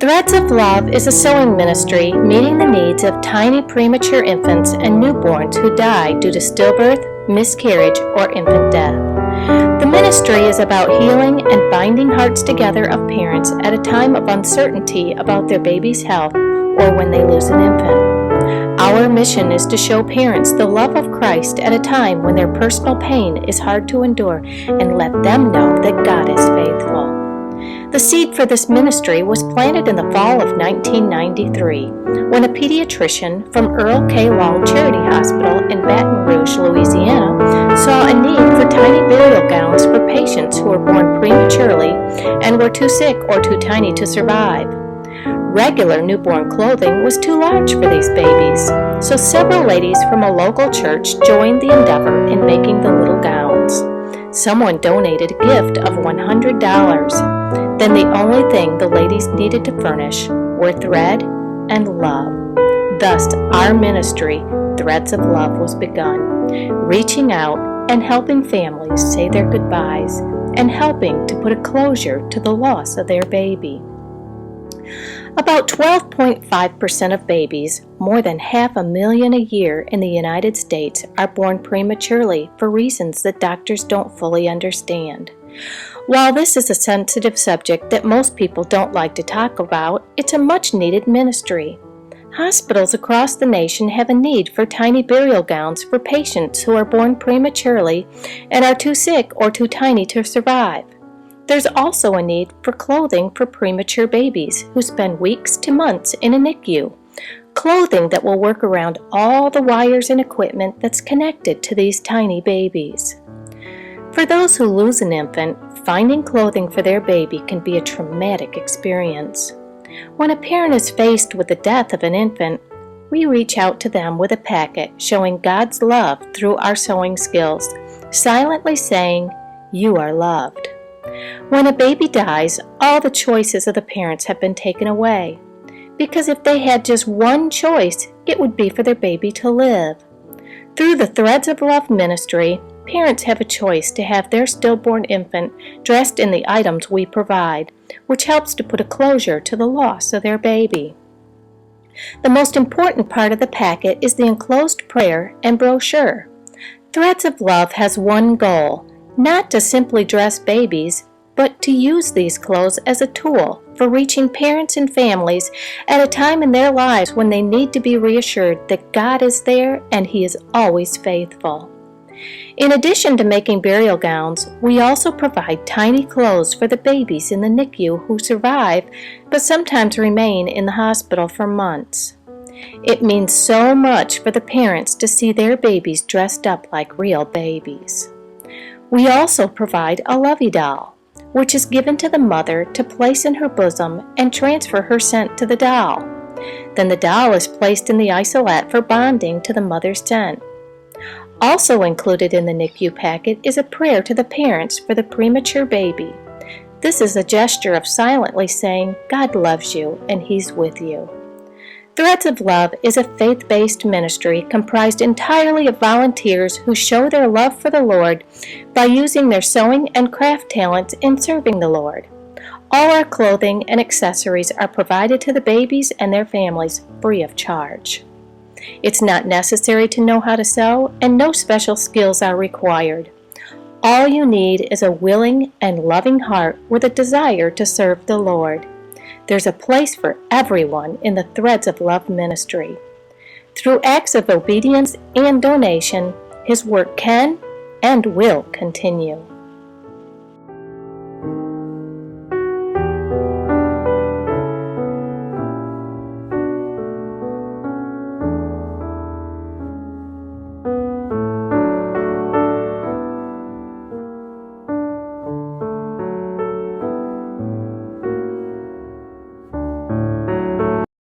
Threads of Love is a sewing ministry meeting the needs of tiny premature infants and newborns who die due to stillbirth, miscarriage, or infant death. The ministry is about healing and binding hearts together of parents at a time of uncertainty about their baby's health or when they lose an infant. Our mission is to show parents the love of Christ at a time when their personal pain is hard to endure and let them know that God is faithful. The seed for this ministry was planted in the fall of 1993 when a pediatrician from Earl K. Long Charity Hospital in Baton Rouge, Louisiana, saw a need for tiny burial gowns for patients who were born prematurely and were too sick or too tiny to survive. Regular newborn clothing was too large for these babies, so several ladies from a local church joined the endeavor in making the little gowns. Someone donated a gift of $100. Then the only thing the ladies needed to furnish were thread and love. Thus, our ministry, Threads of Love, was begun, reaching out and helping families say their goodbyes and helping to put a closure to the loss of their baby. About 12.5% of babies, more than 500,000 a year in the United States, are born prematurely for reasons that doctors don't fully understand. While this is a sensitive subject that most people don't like to talk about, it's a much-needed ministry. Hospitals across the nation have a need for tiny burial gowns for patients who are born prematurely and are too sick or too tiny to survive. There's also a need for clothing for premature babies who spend weeks to months in a NICU, clothing that will work around all the wires and equipment that's connected to these tiny babies. For those who lose an infant, finding clothing for their baby can be a traumatic experience. When a parent is faced with the death of an infant, we reach out to them with a packet showing God's love through our sewing skills, silently saying, "You are loved." When a baby dies, all the choices of the parents have been taken away, because if they had just one choice, it would be for their baby to live. Through the Threads of Love ministry, parents have a choice to have their stillborn infant dressed in the items we provide, which helps to put a closure to the loss of their baby. The most important part of the packet is the enclosed prayer and brochure. Threads of Love has one goal, not to simply dress babies, but to use these clothes as a tool for reaching parents and families at a time in their lives when they need to be reassured that God is there and He is always faithful. In addition to making burial gowns, we also provide tiny clothes for the babies in the NICU who survive but sometimes remain in the hospital for months. It means so much for the parents to see their babies dressed up like real babies. We also provide a lovey doll, which is given to the mother to place in her bosom and transfer her scent to the doll. Then the doll is placed in the isolette for bonding to the mother's scent. Also included in the NICU packet is a prayer to the parents for the premature baby. This is a gesture of silently saying, God loves you and He's with you. Threads of Love is a faith-based ministry comprised entirely of volunteers who show their love for the Lord by using their sewing and craft talents in serving the Lord. All our clothing and accessories are provided to the babies and their families free of charge. It's not necessary to know how to sew, and no special skills are required. All you need is a willing and loving heart with a desire to serve the Lord. There's a place for everyone in the Threads of Love ministry. Through acts of obedience and donation, His work can and will continue.